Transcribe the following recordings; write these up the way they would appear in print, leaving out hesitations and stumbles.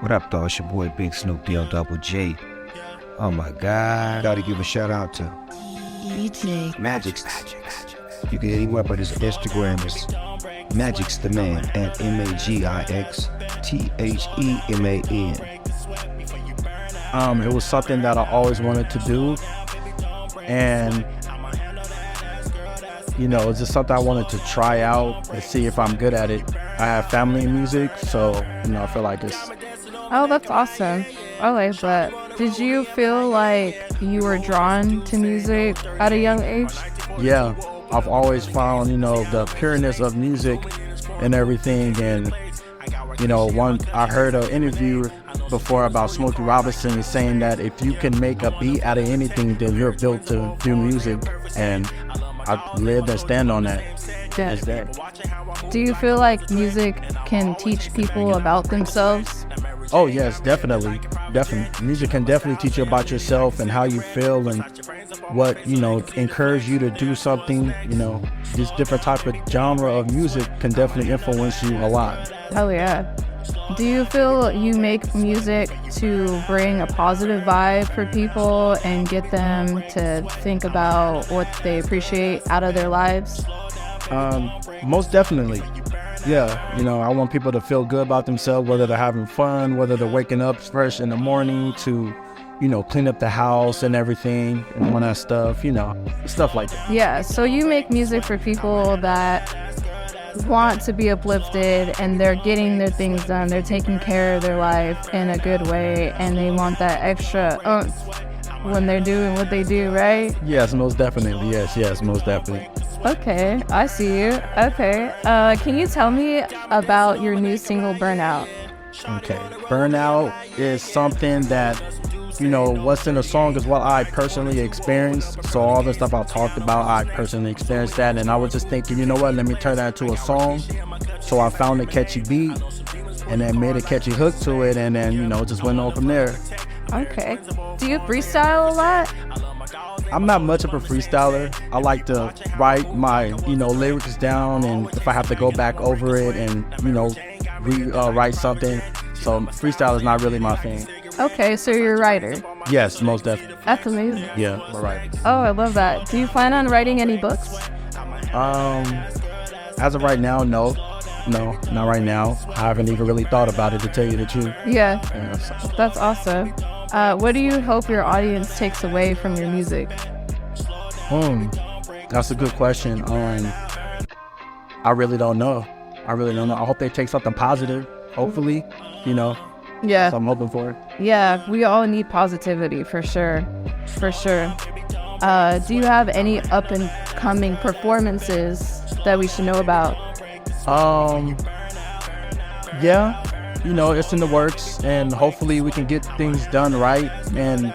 What up, though? It's your boy Big Snoop D-O Double J. Oh my God. Gotta give a shout out to Magix. You can hit him up at his Instagram. It's Magix the Man at MAGIXTHEMAN. It was something that I always wanted to do, and it's just something I wanted to try out and see if I'm good at it. I have family in music, so I feel like it's. Oh, that's awesome. I like that. Did you feel like you were drawn to music at a young age? Yeah, I've always found the pureness of music and everything, and I heard an interview before about Smokey Robinson saying that if you can make a beat out of anything, then you're built to do music, and I live and stand on that. Yeah. That. Do you feel like music can teach people about themselves? Oh yes, definitely. Music can definitely teach you about yourself and how you feel and what encourage you to do something. This different type of genre of music can definitely influence you a lot. Oh yeah. Do you feel you make music to bring a positive vibe for people and get them to think about what they appreciate out of their lives? Most definitely. Yeah, I want people to feel good about themselves, whether they're having fun, whether they're waking up fresh in the morning to, clean up the house and everything and all that stuff, stuff like that. Yeah, so you make music for people that want to be uplifted and they're getting their things done, they're taking care of their life in a good way, and they want that extra oomph when they're doing what they do, right? Yes, most definitely. Yes, most definitely. Okay, I see you. Okay, can you tell me about your new single, Burnout? Okay, Burnout is something that, what's in the song is what I personally experienced. So all the stuff I talked about, I personally experienced that. And I was just thinking, let me turn that into a song. So I found a catchy beat and then made a catchy hook to it. And then, just went on from there. Okay. Do you freestyle a lot? I'm not much of a freestyler. I like to write my, lyrics down, and if I have to go back over it and, write something. So freestyle is not really my thing. Okay, so you're a writer. Yes, most definitely. That's amazing. Yeah, I'm a writer. Oh, I love that. Do you plan on writing any books? As of right now, no, not right now. I haven't even really thought about it, to tell you the truth. Yeah, So. that's awesome. What do you hope your audience takes away from your music? That's a good question. I really don't know. I hope they take something positive, hopefully, Yeah. So I'm hoping for it. Yeah, we all need positivity, for sure. For sure. Do you have any up and coming performances that we should know about? Yeah, it's in the works, and hopefully we can get things done right and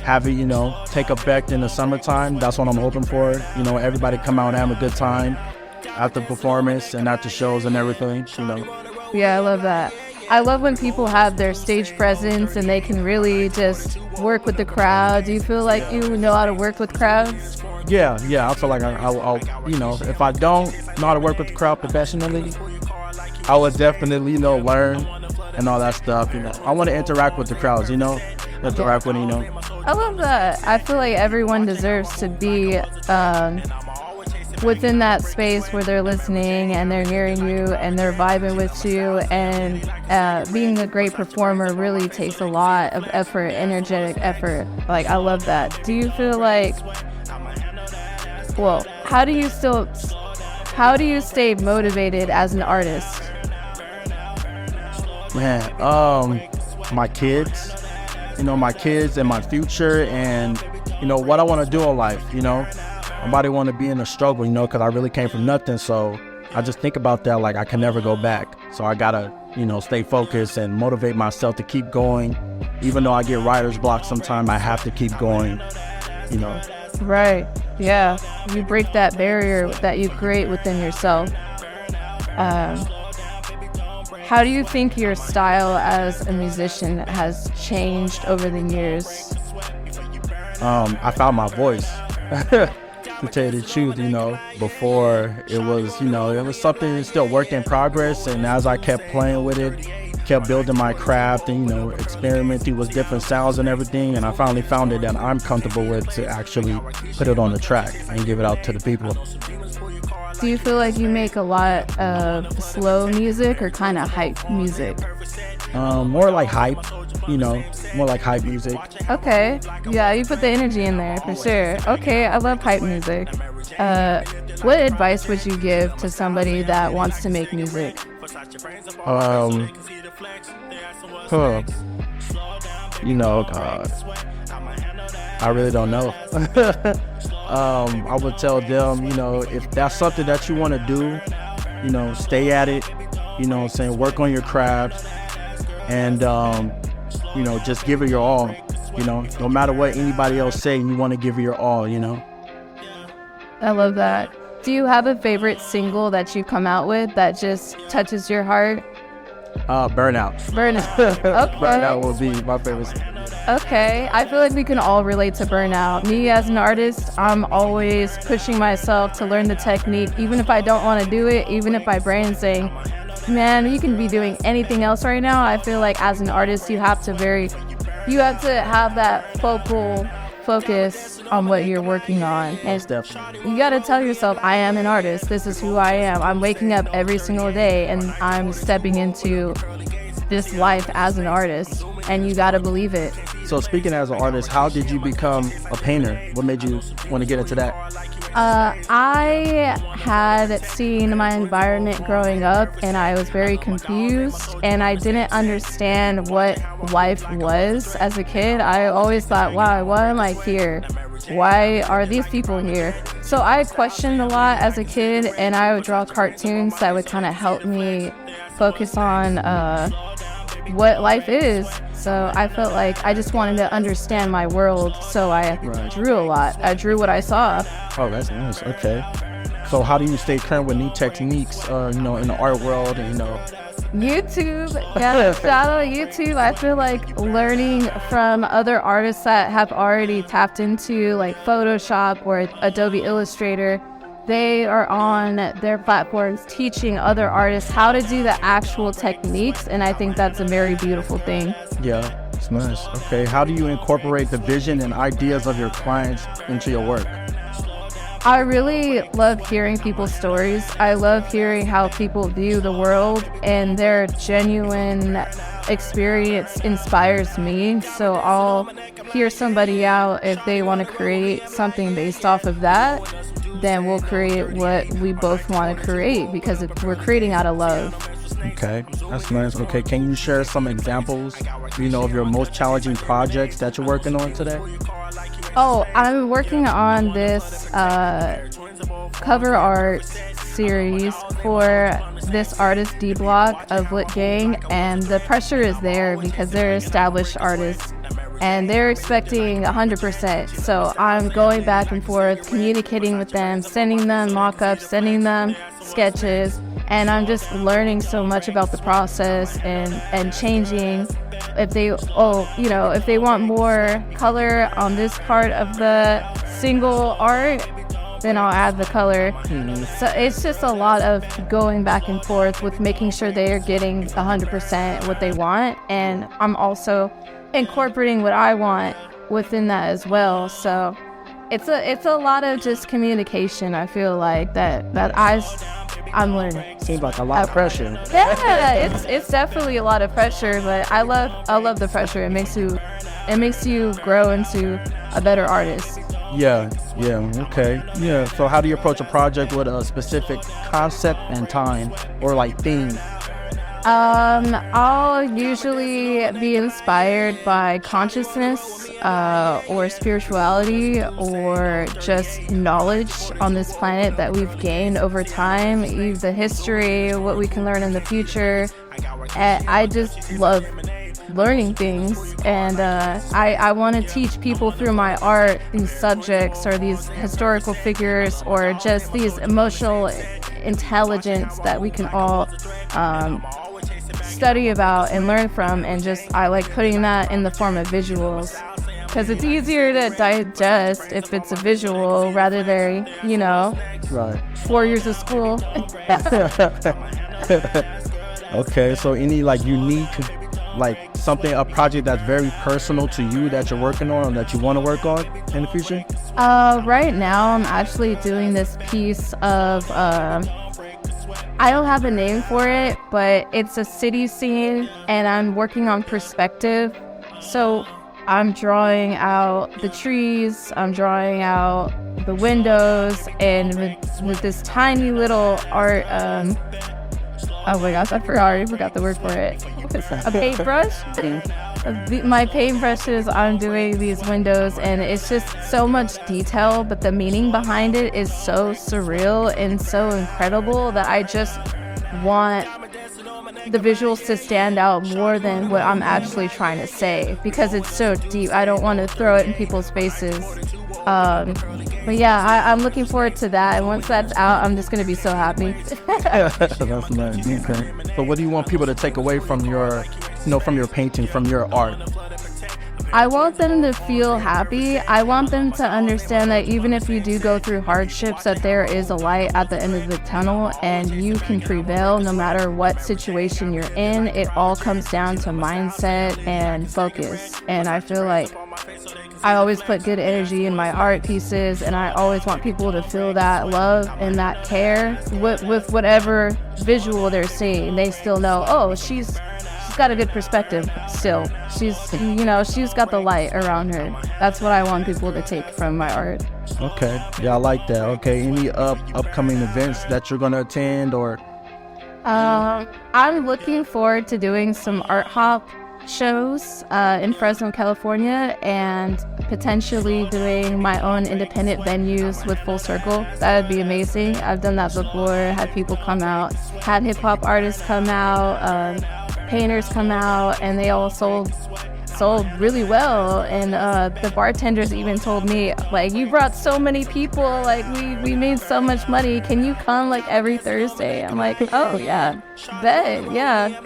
have it, take effect in the summertime. That's what I'm hoping for. Everybody come out and have a good time after performance and after shows and everything, Yeah, I love that. I love when people have their stage presence and they can really just work with the crowd. Do you feel like you know how to work with crowds? Yeah. I feel like I'll if I don't know how to work with the crowd professionally, I would definitely, learn and all that stuff. I want to interact with the crowds, interact with, I love that. I feel like everyone deserves to be within that space where they're listening and they're hearing you and they're vibing with you. And being a great performer really takes a lot of effort, energetic effort. Like, I love that. Do you feel like, how do you stay motivated as an artist? Man, my kids, my kids and my future, and what I want to do in life. Nobody want to be in a struggle, because I really came from nothing. So I just think about that, like I can never go back. So I gotta, stay focused and motivate myself to keep going. Even though I get writer's block sometimes, I have to keep going. Right. Yeah. You break that barrier that you create within yourself. How do you think your style as a musician has changed over the years? I found my voice. To tell you the truth, before it was, it was something still work in progress. And as I kept playing with it, kept building my craft and, experimenting with different sounds and everything. And I finally found it that I'm comfortable with to actually put it on the track and give it out to the people. Do you feel like you make a lot of slow music or kind of hype music? More like hype, more like hype music. Okay. Yeah, you put the energy in there for sure. Okay, I love hype music. What advice would you give to somebody that wants to make music? I really don't know. I would tell them, if that's something that you want to do, stay at it, work on your craft and, just give it your all, no matter what anybody else say, you want to give it your all, I love that. Do you have a favorite single that you come out with that just touches your heart? Burnout. Burnout. Okay. Burnout will be my favorite single. Okay, I feel like we can all relate to Burnout. Me as an artist, I'm always pushing myself to learn the technique, even if I don't want to do it, even if my brain's saying, man, you can be doing anything else right now. I feel like as an artist, you have to have that focus on what you're working on. And you got to tell yourself, I am an artist. This is who I am. I'm waking up every single day and I'm stepping into this life as an artist, and you got to believe it. So speaking as an artist, how did you become a painter? What made you want to get into that? I had seen my environment growing up and I was very confused and I didn't understand what life was as a kid. I always thought, wow, why am I here? Why are these people here? So I questioned a lot as a kid and I would draw cartoons that would kind of help me focus on what life is. So I felt like I just wanted to understand my world, so I drew a lot. I drew what I saw. Oh, that's nice. Okay. So how do you stay current with new techniques, in the art world, YouTube. Yeah, shout out YouTube. I feel like learning from other artists that have already tapped into like Photoshop or Adobe Illustrator. They are on their platforms teaching other artists how to do the actual techniques, and I think that's a very beautiful thing. Yeah, it's nice. Okay, how do you incorporate the vision and ideas of your clients into your work? I really love hearing people's stories. I love hearing how people view the world, and their genuine experience inspires me. So I'll hear somebody out. If they want to create something based off of that, then we'll create what we both want to create because we're creating out of love. Okay, that's nice. Okay, can you share some examples, of your most challenging projects that you're working on today? Oh, I'm working on this cover art series for this artist D Block of Lit Gang, and the pressure is there because they're established artists and they're expecting 100%. So I'm going back and forth, communicating with them, sending them mock-ups, sending them sketches, and I'm just learning so much about the process and changing. If they want more color on this part of the single art, then I'll add the color. So it's just a lot of going back and forth with making sure they are getting 100% what they want, and I'm also incorporating what I want within that as well. So it's a lot of just communication. I feel like that I'm learning. Seems like a lot of pressure. Yeah, it's definitely a lot of pressure, but I love the pressure. It makes you grow into a better artist. Yeah, okay. Yeah, so how do you approach a project with a specific concept and time or like theme? I'll usually be inspired by consciousness or spirituality or just knowledge on this planet that we've gained over time, the history, what we can learn in the future. And I just love learning things, and I want to teach people through my art these subjects or these historical figures or just these emotional intelligence that we can all study about and learn from, and just I like putting that in the form of visuals because it's easier to digest if it's a visual rather than 4 years of school. Okay, so any like unique, like something, a project that's very personal to you that you're working on or that you want to work on in the future? Right now I'm actually doing this piece of, I don't have a name for it, but it's a city scene and I'm working on perspective. So I'm drawing out the trees, I'm drawing out the windows, and with this tiny little art, oh my gosh, I already forgot the word for it. A paintbrush? My paintbrushes, I'm doing these windows, and it's just so much detail, but the meaning behind it is so surreal and so incredible that I just want the visuals to stand out more than what I'm actually trying to say, because it's so deep. I don't want to throw it in people's faces. But yeah, I'm looking forward to that. And once that's out, I'm just going to be so happy. That's nice. Okay. So what do you want people to take away from your, from your painting, from your art? I want them to feel happy. I want them to understand that even if you do go through hardships, that there is a light at the end of the tunnel and you can prevail no matter what situation you're in. It all comes down to mindset and focus. And I feel like I always put good energy in my art pieces, and I always want people to feel that love and that care with whatever visual they're seeing. They still know, oh, she's got a good perspective still. She's got the light around her. That's what I want people to take from my art. Okay. Yeah, I like that. Okay. Any upcoming events that you're going to attend or? I'm looking forward to doing some art hop shows in Fresno, California, and potentially doing my own independent venues with Full Circle. That would be amazing. I've done that before, had people come out, had hip hop artists come out, painters come out, and they all sold really well. And the bartenders even told me, like, you brought so many people, like we made so much money, can you come like every Thursday? I'm like, oh yeah, bet, yeah.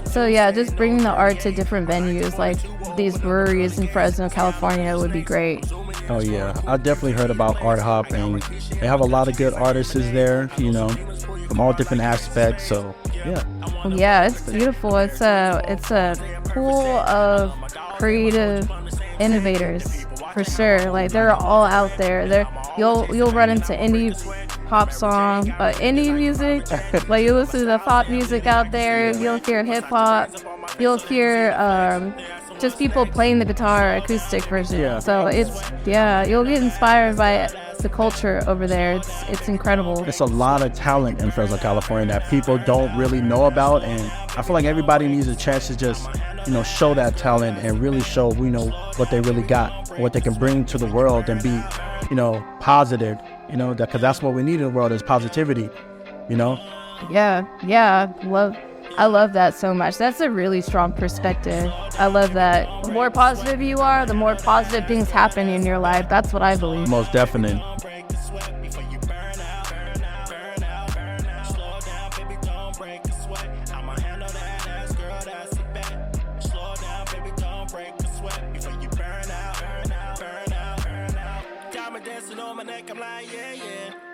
So yeah, just bringing the art to different venues like these breweries in Fresno, California would be great. Oh yeah, I definitely heard about Art Hop, and they have a lot of good artists there, from all different aspects. So yeah, it's beautiful. It's a pool of creative innovators for sure. Like, they're all out there. You'll run into indie pop song, indie music. Like, you listen to the pop music out there. You'll hear hip hop. You'll hear just people playing the guitar, acoustic version. Yeah. So you'll get inspired by the culture over there. It's incredible. It's a lot of talent in Fresno, California that people don't really know about, and I feel like everybody needs a chance to just, show that talent and really show, what they really got, what they can bring to the world and be, positive, because that's what we need in the world is positivity, Yeah. I love that so much. That's a really strong perspective. I love that. The more positive you are, the more positive things happen in your life. That's what I believe. Most definitely.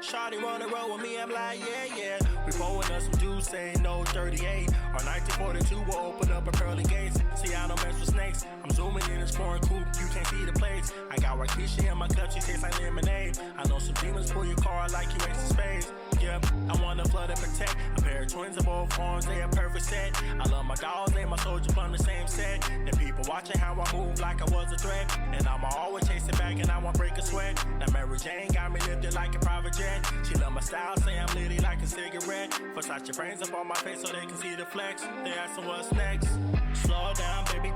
Shawty wanna roll with me, I'm like, yeah. We pouring us some juice, ain't no 38. Our 1942 will open up a pearly gates. See, I don't mess with snakes. I'm zooming in this foreign coupe, you can't see the plates. I got Rakeisha in my cup, she tastes like lemonade. I know some demons pull your car like you ace of spades. Yep, I wanna flood and protect. A pair of twins of both forms, they a perfect set. I love my dogs, they my soldier from the same set. And people watching how I move like I was a threat. And I'ma always chase it back and I won't break a sweat. Now Mary Jane got me lifted like a private jet. She love my style, say I'm litty like a cigarette. Versace brains up on my face so they can see the flex. They asking what's next. Slow down, baby,